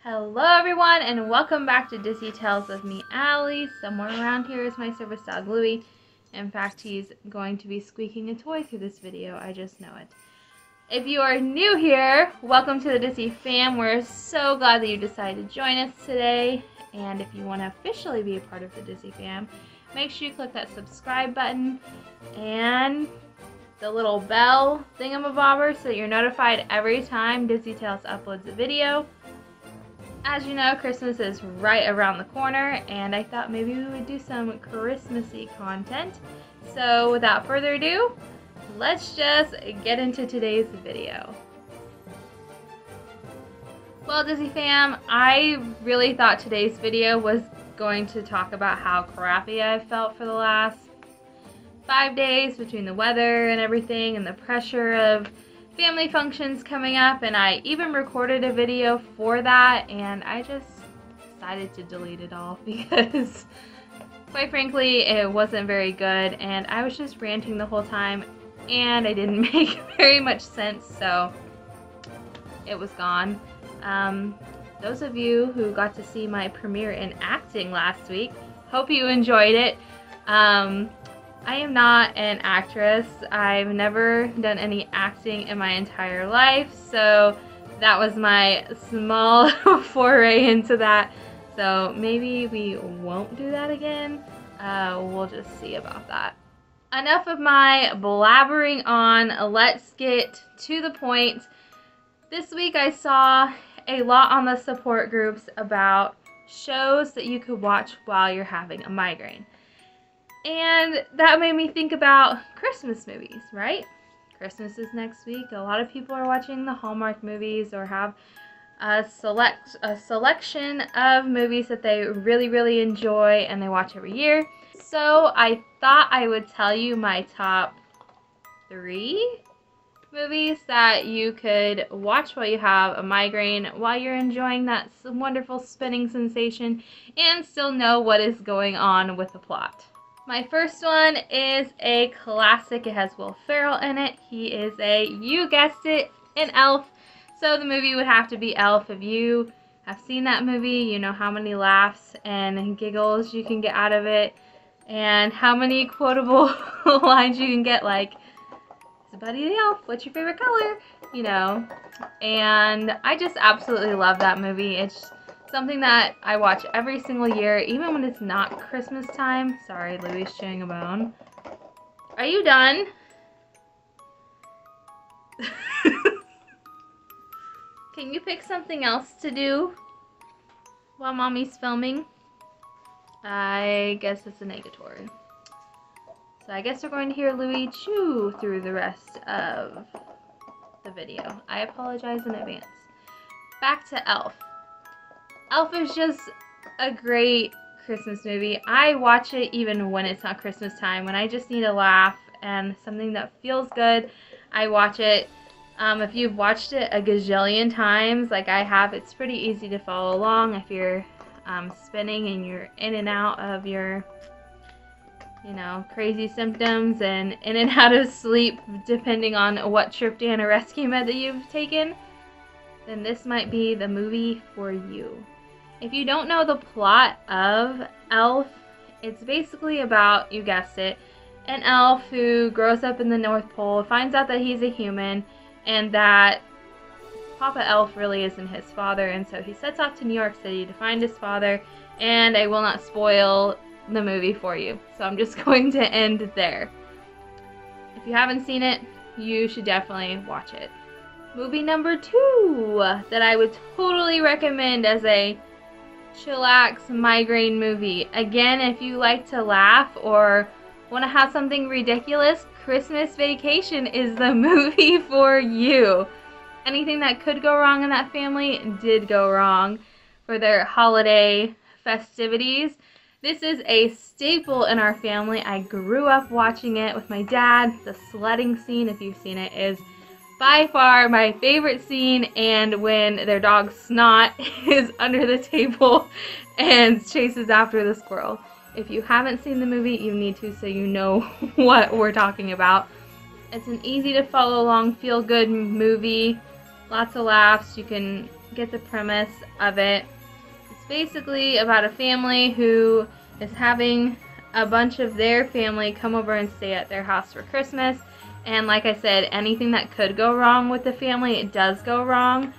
Hello everyone and welcome back to Disney Tales with me, Allie. Somewhere around here is my service dog, Louie. In fact, he's going to be squeaking a toy through this video, I just know it. If you are new here, welcome to the Disney fam. We're so glad that you decided to join us today. And if you want to officially be a part of the Disney fam, make sure you click that subscribe button and the little bell thingamabobber so that you're notified every time Disney Tales uploads a video. As you know, Christmas is right around the corner, and I thought maybe we would do some Christmassy content. So without further ado, let's just get into today's video. Well, Disney fam, I really thought today's video was going to talk about how crappy I've felt for the last 5 days between the weather and everything and the pressure of family functions coming up, and I even recorded a video for that, and I just decided to delete it all because quite frankly it wasn't very good and I was just ranting the whole time and I didn't make very much sense, so it was gone. Those of you who got to see my premiere in acting last week, hope you enjoyed it. I am not an actress. I've never done any acting in my entire life, so that was my small foray into that. So maybe we won't do that again. We'll just see about that. Enough of my blabbering on. Let's get to the point. This week I saw a lot on the support groups about shows that you could watch while you're having a migraine. And that made me think about Christmas movies, right? Christmas is next week. A lot of people are watching the Hallmark movies or have a selection of movies that they really enjoy and they watch every year. So I thought I would tell you my top 3 movies that you could watch while you have a migraine, while you're enjoying that wonderful spinning sensation and still know what is going on with the plot. My first one is a classic. It has Will Ferrell in it. He is you guessed it, an elf. So the movie would have to be Elf. If you have seen that movie, you know how many laughs and giggles you can get out of it and how many quotable lines you can get, like, it's Buddy the Elf, what's your favorite color? You know, and I just absolutely love that movie. It's something that I watch every single year, even when it's not Christmas time. Sorry, Louie's chewing a bone. Are you done? Can you pick something else to do while Mommy's filming? I guess it's a negatory. So I guess we're going to hear Louie chew through the rest of the video. I apologize in advance. Back to Elf. Elf is just a great Christmas movie. I watch it even when it's not Christmas time. When I just need a laugh and something that feels good, I watch it. If you've watched it a gazillion times, like I have, it's pretty easy to follow along if you're spinning and you're in and out of your, you know, crazy symptoms and in and out of sleep depending on what Tryptophan or rescue med that you've taken, then this might be the movie for you. If you don't know the plot of Elf, it's basically about, you guessed it, an elf who grows up in the North Pole, finds out that he's a human, and that Papa Elf really isn't his father, and so he sets off to New York City to find his father, and I will not spoil the movie for you, so I'm just going to end there. If you haven't seen it, you should definitely watch it. Movie number 2 that I would totally recommend as a chillax migraine movie. Again, if you like to laugh or want to have something ridiculous, Christmas Vacation is the movie for you. Anything that could go wrong in that family did go wrong for their holiday festivities. This is a staple in our family. I grew up watching it with my dad. The sledding scene, if you've seen it, is by far my favorite scene, and when their dog Snot is under the table and chases after the squirrel. If you haven't seen the movie, you need to, so you know what we're talking about. It's an easy to follow along, feel good movie, lots of laughs. You can get the premise of it. It's basically about a family who is having a bunch of their family come over and stay at their house for Christmas. And like I said, anything that could go wrong with the family, it does go wrong.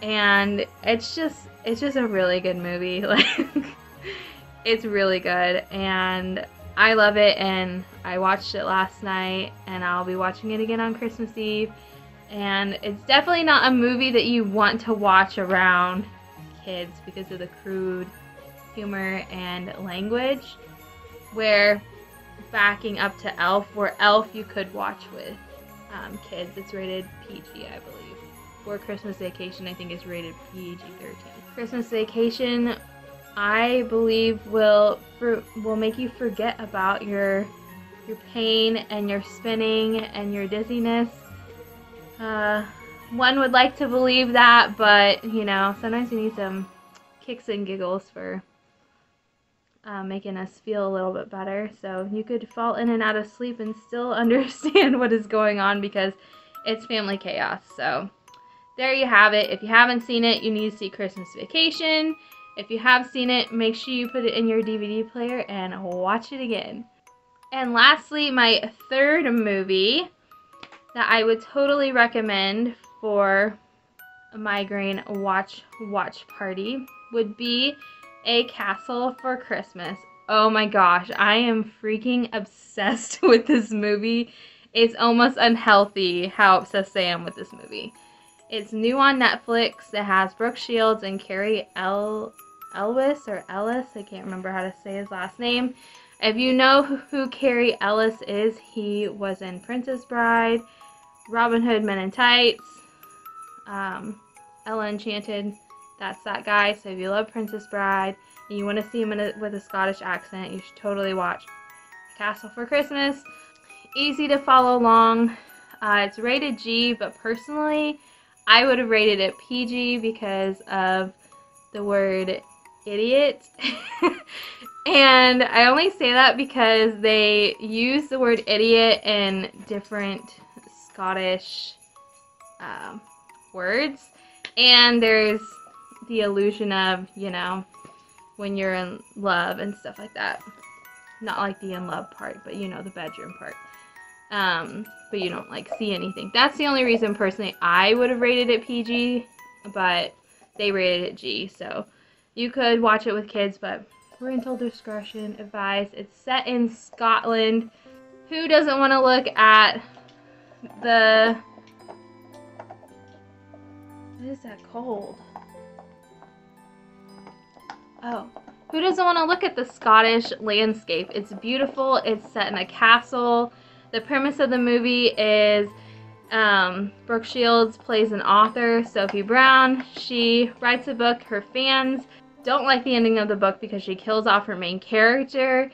And it's just a really good movie. Like, it's really good, and I love it. And I watched it last night, and I'll be watching it again on Christmas Eve. And it's definitely not a movie that you want to watch around kids because of the crude humor and language. Where backing up to Elf, where Elf you could watch with kids. It's rated PG, I believe. Or Christmas Vacation, I think, is rated PG-13. Christmas Vacation, I believe, will make you forget about your pain and your spinning and your dizziness. One would like to believe that, but you know, sometimes you need some kicks and giggles for making us feel a little bit better. So you could fall in and out of sleep and still understand what is going on because it's family chaos. So there you have it. If you haven't seen it, you need to see Christmas Vacation. If you have seen it, make sure you put it in your DVD player and watch it again. And lastly, my third movie that I would totally recommend for a migraine watch party would be A Castle for Christmas. Oh my gosh, I am freaking obsessed with this movie. It's almost unhealthy how obsessed I am with this movie. It's new on Netflix. It has Brooke Shields and Carrie Ellis, I can't remember how to say his last name. If you know who Carrie Ellis is, he was in Princess Bride, Robin Hood Men in Tights, Ella Enchanted. That's that guy. So if you love Princess Bride and you want to see him with a Scottish accent, you should totally watch Castle for Christmas. Easy to follow along. It's rated G, but personally, I would have rated it PG because of the word idiot. And I only say that because they use the word idiot in different Scottish words. And there's the illusion of, you know, when you're in love and stuff like that. Not like the in love part, but you know, the bedroom part. But you don't like see anything. That's the only reason personally I would have rated it PG, but they rated it G. So you could watch it with kids, but parental discretion advised. It's set in Scotland. Who doesn't want to look at the... What is that cold? Oh. Who doesn't want to look at the Scottish landscape? It's beautiful. It's set in a castle. The premise of the movie is Brooke Shields plays an author, Sophie Brown. She writes a book. Her fans don't like the ending of the book because she kills off her main character.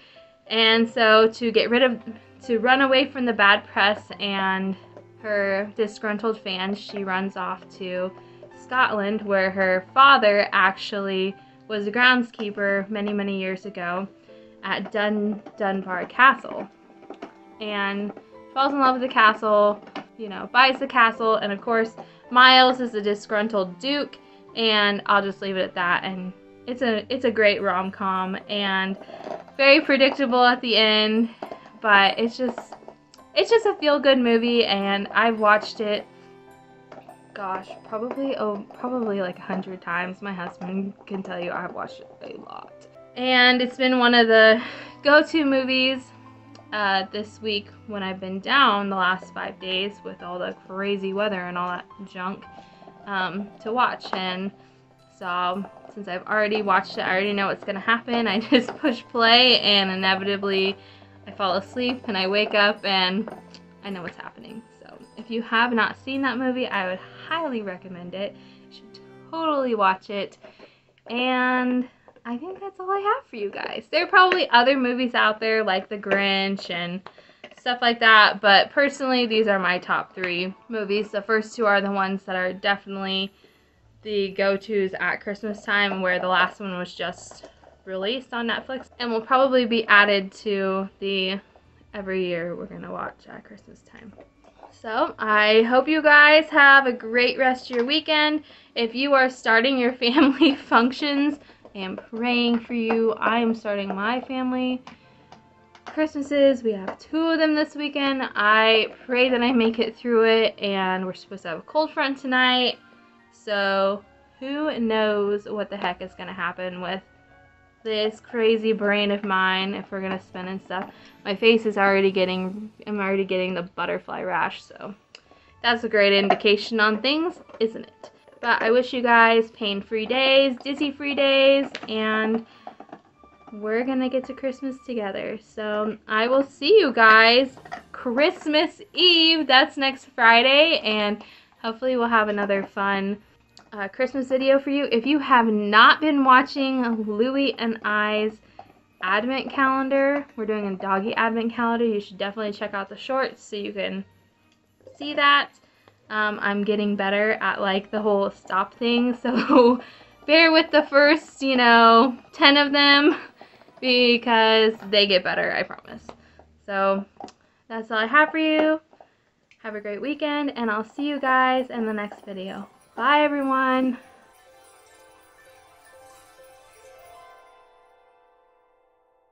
And so to run away from the bad press and her disgruntled fans, she runs off to Scotland, where her father actually was a groundskeeper many, many years ago at Dunbar Castle. And falls in love with the castle, you know, buys the castle, and of course Miles is a disgruntled duke, and I'll just leave it at that. And it's a great rom-com and very predictable at the end, but it's just a feel-good movie, and I've watched it, gosh, probably like 100 times. My husband can tell you I've watched it a lot. And it's been one of the go-to movies this week when I've been down the last 5 days with all the crazy weather and all that junk to watch. And so since I've already watched it, I already know what's gonna happen. I just push play and inevitably I fall asleep and I wake up and I know what's happening. So if you have not seen that movie, I would highly recommend it. You should totally watch it. And I think that's all I have for you guys. There are probably other movies out there like The Grinch and stuff like that, but personally these are my top 3 movies. The first 2 are the ones that are definitely the go-tos at Christmas time, where the last one was just released on Netflix and will probably be added to the every year we're gonna watch at Christmas time. So I hope you guys have a great rest of your weekend. If you are starting your family functions, I am praying for you. I am starting my family Christmases. We have 2 of them this weekend. I pray that I make it through it, and we're supposed to have a cold front tonight. So who knows what the heck is going to happen with this crazy brain of mine if we're gonna spin and stuff. My face is already getting, I'm already getting the butterfly rash, so that's a great indication on things, isn't it? But I wish you guys pain-free days, dizzy-free days, and we're gonna get to Christmas together. So I will see you guys Christmas Eve. That's next Friday, and hopefully we'll have another fun Christmas video for you. If you have not been watching Louie and I's advent calendar, we're doing a doggy advent calendar. You should definitely check out the shorts so you can see that. I'm getting better at like the whole stop thing, so bear with the first, 10 of them because they get better, I promise. So that's all I have for you. Have a great weekend, and I'll see you guys in the next video. Bye, everyone.